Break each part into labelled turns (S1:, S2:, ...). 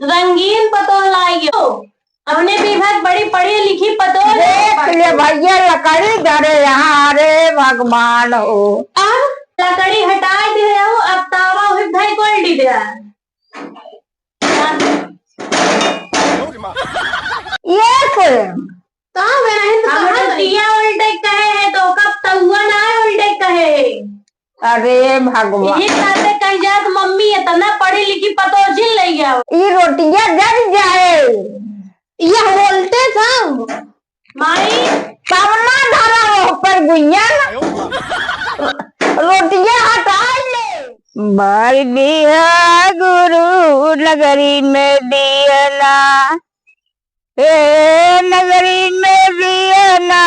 S1: रंगीन पतोह लाइयो। हमने भी बहुत बड़ी पढ़ी लिखी पतोह
S2: देख ले भैया लकड़ी धरे यहाँ रे भगवान हो।
S1: अब लकड़ी हटाए दे हो, अब तावा हुई भाई गोल्डी दे
S2: ये
S1: कहाँ बना है तो कहाँ टिया उल्टे कहे है तो कब तहुआ ना उल्टे कहे।
S2: अरे भगवान
S1: यही बातें कही जाए तो मम्मी इतना पढ़ी लिखी पतोह झिल लई गया।
S2: ये रोटियां जल जाए
S1: यह बोलते था माई
S2: सामना धरा ऊपर गुइया रोटियां हटा ले। बाल दिया गुरु नगरी में दिया ए नगरी में दिया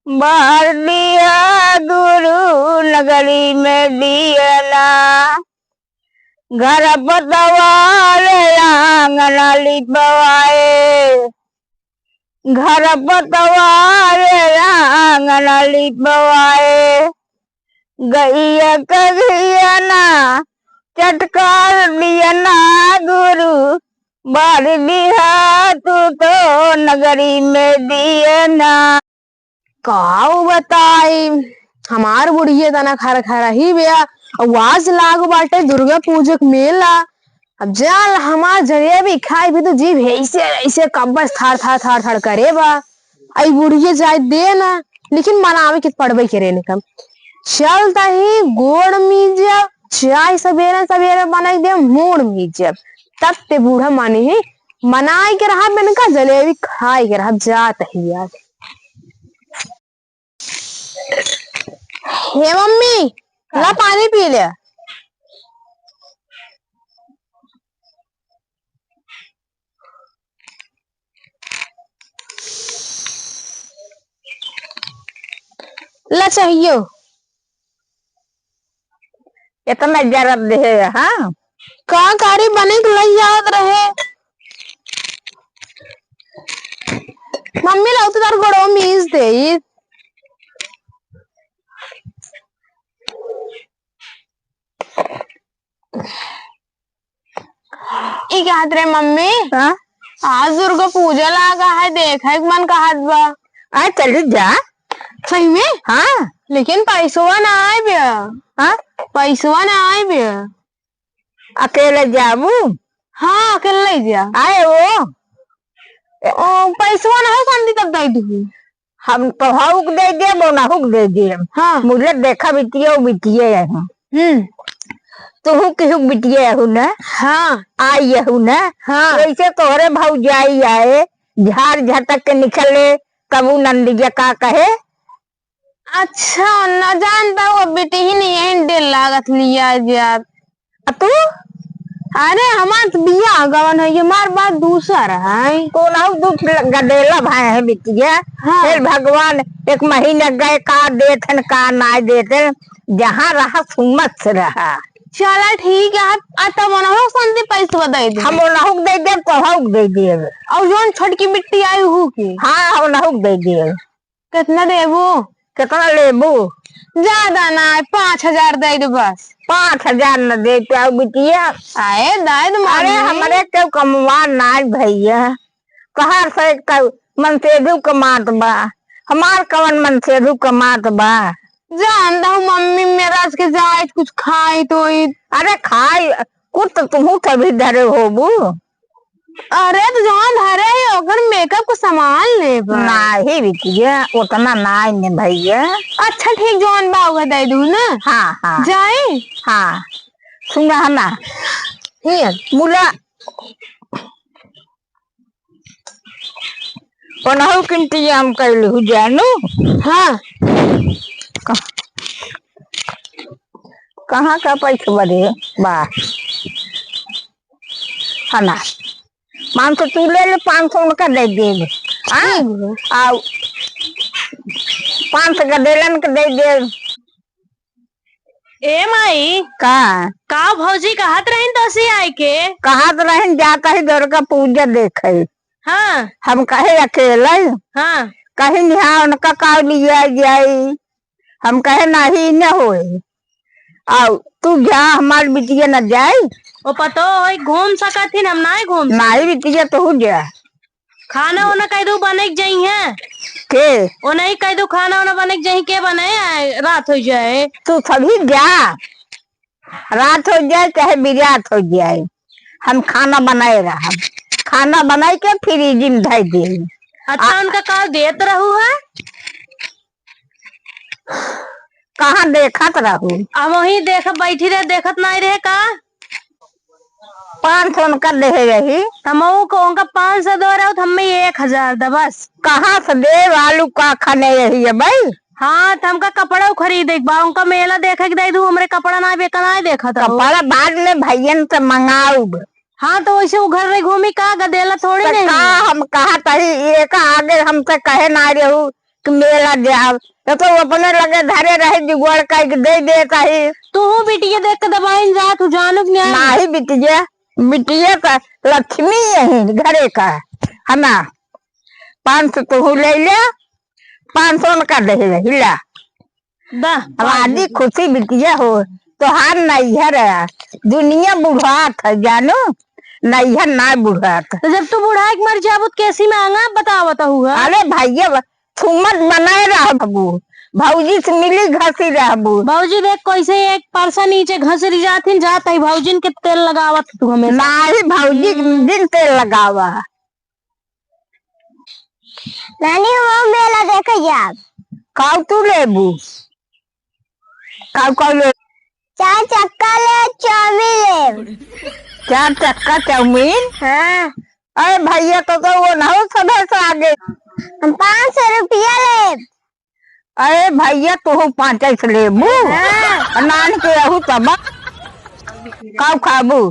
S2: बाल दिया गुरु नगरी में दिया घर पतवाले आंगन लिपवाए घर पतवाले आंगन लिपवाए गैया कहिया ना चटकार दिया ना गुरु बाल दिया तू तो नगरी में दिया ना।
S3: काऊ बताई हमार बुढ़िया तना खारा खारा ही बिया आवाज लागो बाटे दुर्गा पूजक मेला। अब जाल हमार जलेबी खाई भी तो जीभ ऐसे ऐसे कब्बस थार थार थार थार करे बा। आई बुढ़िया जाए दे ना लेकिन मनावे के पड़बे करे निकम चलता ही गोड़ मीजब चाय सवेरे सवेरे बनाई दे मोड़ मीजब तब ते बूढ़ा माने ही मनाई के रहा मैंने कहा जलेबी खाई के रहा जात ही याद। हे मम्मी ला पानी पी ले। ला चाहिए
S2: इतना जरब दे। हाँ
S3: का कारी बने के लग याद रहे मम्मी लाओ तो तार गोड़ो मीज दे याद रहे मम्मी।
S2: हाँ
S3: आज दुर्गा पूजा लगा है देखा एक मन का हाथ बा
S2: आ चल जा
S3: सही में।
S2: हाँ
S3: लेकिन पैसवा ना आए बिया।
S2: हाँ
S3: पैसवा ना आए बिया।
S2: अकेले जाबू।
S3: हाँ अकेले ले जा
S2: आए वो
S3: पैसवा ना है शांति तब दे दी
S2: हम तो हुक दे दिए वो ना हुक दे दिए।
S3: हाँ
S2: मुझे देखा बिटिया बिटिए तू की हुक बिटिए हूँ ना।
S3: हाँ
S2: आई हूँ ना।
S3: हाँ
S2: वैसे तोहरे भौजाई आए झाड़ झटक के निकले तब नंदिया का कहे।
S3: अच्छा न जानता वो बेटी ही नहीं है डेढ़ लागत लिया यार
S2: तू
S3: अरे हमार बिया गवन है ये मार बात दूसरा है
S2: तो ना दुख गडेला भाई है बिटिया।
S3: हाँ।
S2: फिर भगवान एक महीने गए का देते का ना देते जहाँ रहा सुमत से रहा।
S3: चला ठीक है आता बनाओ शांति पैसे बता दे
S2: हम नहुक दे दे तो हुक दे दिए
S3: और जोन छोटकी बिट्टी आई हूँ की।
S2: हाँ हम नहुक दे दिए।
S3: कितना देबू
S2: कितना लेबू
S3: ज्यादा ना 5000 दे दो बस।
S2: 5000 न दे पाओ बिटिया।
S3: आए दाद
S2: अरे हमारे क्यों कमवा ना भैया कहा से मन से दू कमात बा हमार कवन मन से दू कमात बा।
S3: जानता हूँ मम्मी मेरा के जाए कुछ खाए तो
S2: अरे खाई कुछ तो तुम कभी धरे होबू।
S3: अरे तो जहाँ धरे है अगर मेकअप को सामान ले
S2: नहीं बिटिया उतना ना ने भैया।
S3: अच्छा ठीक जौन बाबा दे दू ना।
S2: हाँ हाँ
S3: जाए
S2: हाँ सुना ना
S3: ठीक
S2: मुला पनहु किंती हम कैलू जानू।
S3: हाँ
S2: कहाँ का पैसा बड़े बा है ना 500 तू ले ले 500 उनका दे दे। आओ 500 का देलन के दे दे।
S1: ए माई
S2: का
S1: भौजी कहत रही तो सी आई के
S2: कहत रही जाता ही दुर्गा पूजा देखे।
S1: हाँ
S2: हम कहे अकेले
S1: हाँ
S2: कहीं निहा उनका का लिया जाये हम कहे नहीं न होए आओ तू जा, हमारी बिटिया न जाए।
S1: वो पतो है घूम सकत थी, हम ना घूम
S2: नहीं बिटिया तो जा।
S1: खाना वाना कह दू बने के जाई है
S2: के
S1: वो नहीं कह दू खाना वाना बने के जाई के बने रात हो जाए।
S2: तू सभी जा, रात हो जाए चाहे बिरात हो जाए, हम खाना बनाए रहा, खाना बनाए के फ्रिज में धर दे।
S1: अच्छा उनका काल देत रहू है,
S2: कहाँ देखत रहू?
S1: अब वही देख बैठी रहे, देखत नहीं रहे का?
S2: 500 कर दे रही।
S1: तमऊ को उनका 500 दो रहे हो, हमें 1000 दा बस।
S2: कहाँ से दे? आलू का खाने रही है भाई।
S1: हाँ तो हमका कपड़ा खरीदे बा, उनका मेला देखे के दे दू, हमरे कपड़ा ना बेका ना देखा था।
S2: कपड़ा बाद में भैयन से मंगाऊ।
S1: हाँ तो वैसे वो घर में घूमी का गदेला थोड़ी
S2: तो
S1: नहीं
S2: का हम कहा तही एक आगे हमसे कहे ना रहू कि मेला जाओ, तो अपने लगे धरे रहे जुगड़ का दे देता ही।
S1: तू बिटिया देख के दबाइन जा, तू जानू
S2: नहीं बिटिया, बिटिया का लक्ष्मी यही घरे का है ना। 500 तू ले ले, 500 का दे हिला आदि खुशी बिटिया हो। तो हार नैहर है, दुनिया बुढ़ात है जानू, नैहर ना बुढ़ात।
S1: तो जब तू बुढ़ा के मर जाबू कैसी मांगा बतावत हुआ?
S2: अरे भैया थुमत बनाए रहबू, भौजी से मिली घसी रहबू।
S1: भौजी देख कैसे एक परसा नीचे घसरी जाती जात है, भौजिन के तेल लगावत तू हमें?
S2: नहीं भौजी दिन तेल लगावा।
S3: नानी वो मेला देखे जा।
S2: काउ तू लेबू? काउ ले?
S3: 4 चक्का ले, चाउमीन ले।
S2: 4 चक्का चाउमीन?
S3: हाँ।
S2: अरे भैया तो वो ना हो सब से आगे।
S3: हम 500 रुपया ले।
S2: अरे भैया तो 5 लेबू? नान के रहू तब काउ खाबू?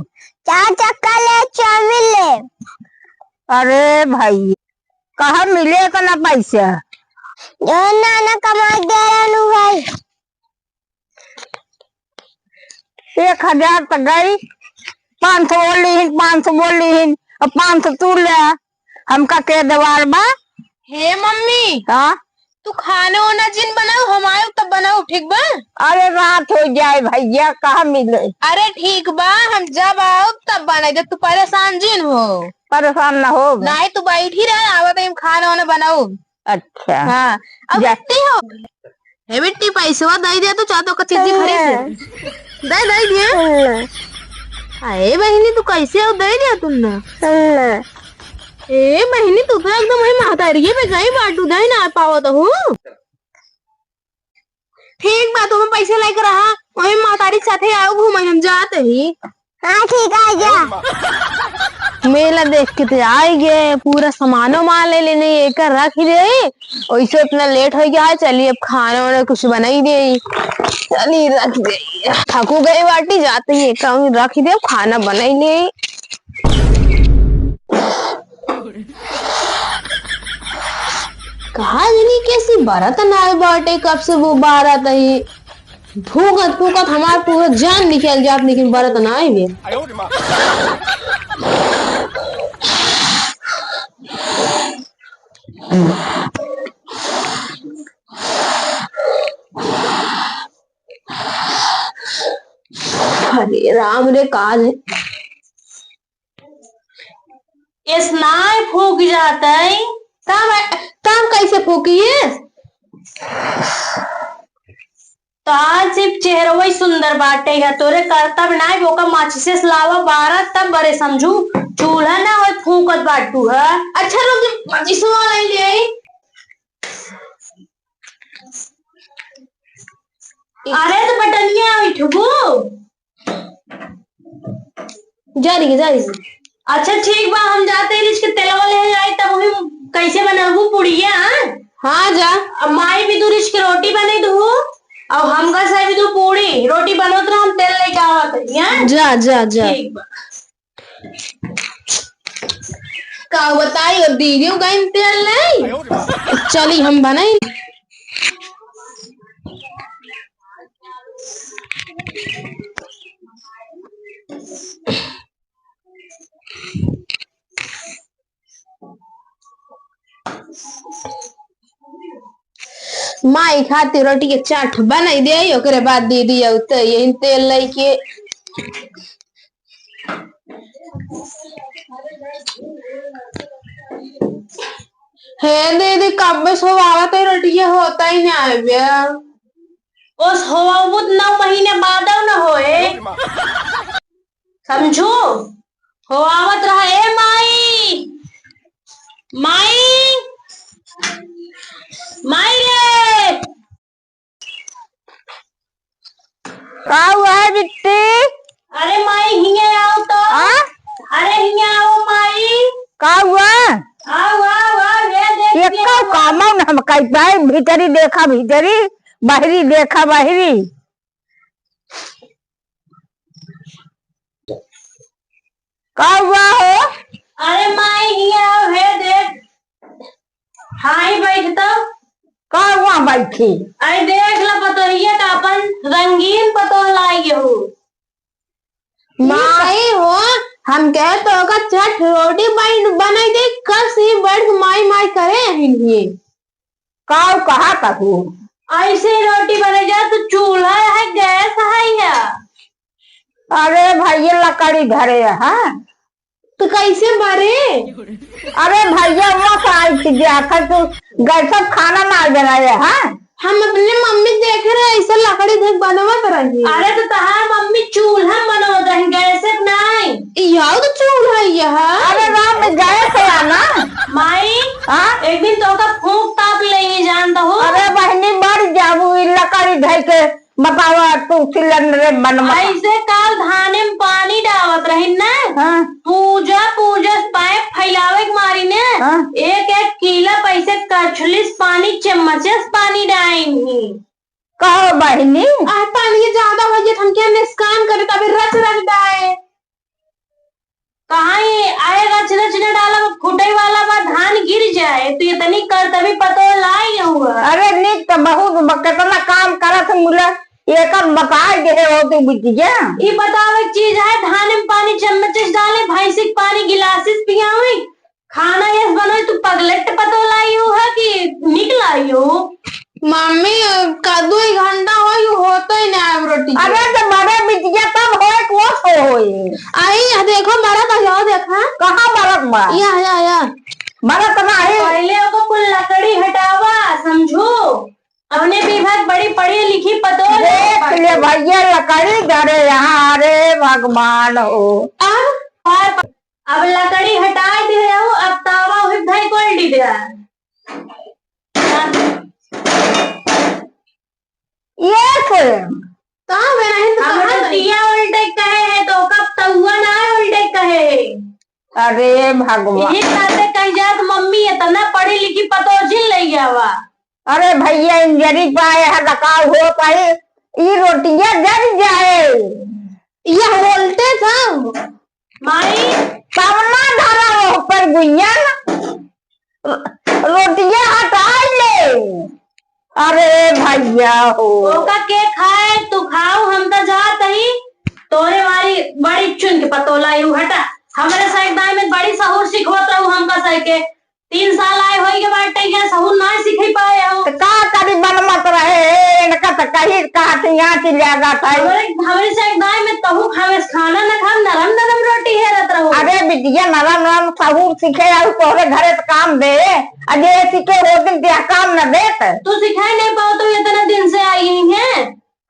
S3: 4 चक्का ले, चाउमीन ले।
S2: अरे भाई कहाँ मिले का ना पैसा?
S3: जो नाना कमा दे रहा भाई।
S2: 1000 तक गई, 500 बोली, 500 बोली और 500 तू ले। हमका के दवार बा?
S1: हे मम्मी
S2: हाँ
S1: तू खाने वाना जिन बनाओ हम आए तब बनाओ, ठीक बा?
S2: अरे रात हो जाए भैया, कहाँ मिले?
S1: अरे ठीक बा, हम जब आओ तब बनाए, जब तू परेशान जिन हो।
S2: परेशान ना हो।
S1: नहीं तू बैठी रहे, आवत हम खाना वाना बनाओ।
S2: अच्छा
S1: हाँ अब बेटी हो, हे बेटी पैसा दे दे, तू चाहतो का चीज खरीद दे दे दिए। अरे बहनी तू कैसे हो, दे दिया तुमने? ए बहनी तू तो एकदम वही महतारी पे गई बाटू दे ना पावत हूँ। ठीक बा, तुम्हें पैसे लेकर रहा वही महतारी साथे आओ घूमे, हम जाते ही।
S3: हाँ ठीक है जा।
S1: मेला देख के तो आई गए, पूरा सामानो माल ले लेने एक रख ही दे, वैसे इतना लेट हो गया है। चलिए अब खाना वाना कुछ बना ही दे, चलिए रख दे, थकू गए बाटी जाते ही एक रख ही दे, खाना बना ही ले। कहा जनी कैसी बारात ना बाटे, कब से वो बारात है, फूकत फूकत हमार पूरा जान निकल जात, लेकिन बारात ना आई। अरे राम रे काज है, स्नान फूक जाता है। काम कैसे फूकिए? तो आज सिर्फ चेहरा वही सुंदर बाटे है, तोरे कर्तव्य ना है वो माची से लावा 12 तब बड़े समझू, चूल्हा ना हो फूकत बाटू है। अच्छा रुक माचिस वाला ले आई। अरे तो बटनिया उठबू जा रही। अच्छा ठीक बा, हम जाते हैं इसके तेल वाले आए तब वही कैसे बनाबू पुड़िया। हाँ जा, अब माई भी दूर इसकी रोटी बने दू, अब हम घर से भी दू पूड़ी रोटी बनो तो हम तेल लेके आवत है। जा जा जा ठीक बा। का बताई और दीदियों का तेल नहीं, चली हम बनाई।
S3: माई खातिर रोटी के चाट बनाई दे ओकरे बाद दीदी औते यही तेल लेके हे दीदी कब में सोवावा तो रोटी होता ही नहीं आवे
S1: उस होवत 9 महीने बाद न होए समझू होवत रहा ए माई माई माई रे
S2: का हुआ है बिट्टी?
S1: अरे माई हिंगे आओ तो अरे हिंगे आओ माई
S2: का हुआ?
S1: आओ आओ आओ ये देख
S2: ये काम हम कई पाए भीतरी देखा भीतरी बाहरी देखा बाहरी का हुआ हो?
S1: अरे माई हिंगे आओ हे देख हाई बैठ तो
S2: का हुआ बैठी?
S1: अरे देख ला पतोहिया का अपन रंगीन पतोह लाई हो
S3: माई हो हम कहे तो का चट रोटी बनाई दे कस ही बैठ माई माई करे हिंदी
S2: का कहा कहू
S1: ऐसे रोटी बने जा तो चूल्हा है गैस है या
S2: अरे भैया लकड़ी धरे हाँ
S3: तो कैसे बरे
S2: अरे भैया वो खाई तो गैस खाना ना बनाए हाँ
S3: हम अपने मम्मी देख रहे ऐसा लकड़ी देख बनवत रही
S1: अरे तो तहार मम्मी चूल्हा बनवत रही गैस नहीं
S3: यह तो चूल्हा यह
S2: अरे राम में गए थे ना
S1: माई
S2: हाँ
S1: एक दिन तो का फूंक ताप लेंगे जानता हो
S2: अरे बहनी मर जाबू लकड़ी धर के बतावा तू सिलेंडर बनवा
S1: ऐसे काल धाने में पानी डावत रही ना
S2: हाँ
S1: पूजा पाइप फैलावे के मारी ने
S2: हाँ?
S1: एक एक किला पैसे कछलिस पानी चम्मचेस पानी डाएंगी
S2: कहो बहनी
S3: आज पानी ज्यादा हो जाए हम क्या निस्कान करे तभी रच रच डाए
S1: कहाँ ये आएगा चिना चिना डाला फुटे वाला बा धान गिर जाए तो ये तनी कर तभी पतो लाई हुआ
S2: अरे निक तो बहुत कितना काम करत मुला एक बता दे हो तू बुझिया
S1: ये बतावे चीज है धान में पानी चम्मचेस डाले भैंसी के पानी गिलासेस पियावे खाना ये बनो तू पगलेट पतो लाई हो है कि निकलाई हो
S3: मम्मी कदू 1 घंटा होता ही नहीं रोटी
S2: अरे तो बड़े बिटिया तब होए कोस होए
S3: आई देखो बड़ा तो जाओ देखा
S2: कहाँ बरत बा
S3: या
S2: बरत ना है
S1: पहले को कुल लकड़ी हटावा समझो अपने विभाग बड़ी पढ़ी लिखी पतो
S2: देख ले भैया लकड़ी धरे यहाँ अरे भगवान हो
S1: अब लकड़ी हटा दे हो अब तावा हुई भाई क्वालिटी दे
S2: ये थे
S3: कहाँ मेरा है तो
S1: हम
S3: कहाँ
S1: दिया उल्टे कहे है तो कब तहुआ ना उल्टे कहे
S2: अरे भगवान
S1: ये कहते कह जात मम्मी इतना पढ़ी लिखी पतो जिन ले गया
S2: अरे भैया इंजरी पाए है लकाव हो पाए ये रोटियां जल जाए
S3: यह बोलते था
S1: माई
S2: सामना धरा वो पर गुइया रोटियां हटा ले अरे भैया हो
S1: ओका के खाए तू खाओ हम तो जात ही तोरे वाली बड़ी चुन के पतोला यू हटा हमारे साइड दाई में बड़ी सहूर सिखवत रहू हमका सह के 3 साल आए होई के बाद टेया सहूर ना सीख पाए हो
S2: तो का करी बनमत रहे इनका तो कहीं कहा यहाँ चिल्लागा था
S1: हमारे साइड दाई में तहु खावे खाना ना खा नरम नरम रोटी है रत रहो
S2: अरे बिटिया नरम नरम सहूर सीखे और तोहरे घरे तो काम दे अजय सीखे हो दिन त्या काम न दे
S1: तू सिखाई नहीं पाओ तो इतने दिन से आई है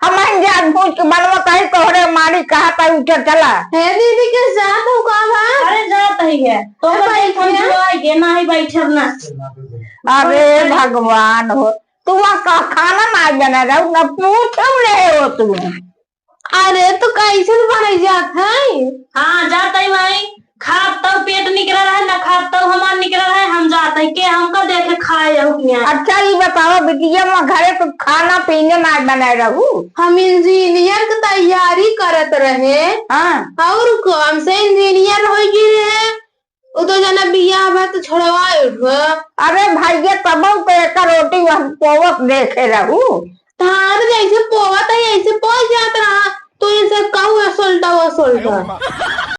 S2: हम जान पूछ के बनवा कहीं तोहरे मारी कहा था उठे चला
S3: है दीदी के साथ हो कहा
S1: अरे जात ही है तो बैठे ना ही बैठे ना
S2: अरे भगवान हो तू वहाँ खाना ना बना रहा न पूछ रहे हो तू
S3: अरे तो कैसे बनाई जात है
S1: हाँ जाता ही भाई खाब तब पेट निकल रहा है ना खाब तब हमार निकल रहा है हम जाते हैं के हमका देखे खाए
S2: अच्छा ये बताओ बिटिया मैं घरे तो खाना पीने ना बनाए रहू
S3: हम इंजीनियर की तैयारी करत रहे
S2: हाँ
S3: और कौन से इंजीनियर हो रहे वो तो जना बिया तो छोड़वाए
S2: अरे भैया तब तो एक रोटी पोवत देखे रहू
S3: तार जैसे पोवा तो ऐसे पहुंच जाता रहा तो इसे कहू सोल्टा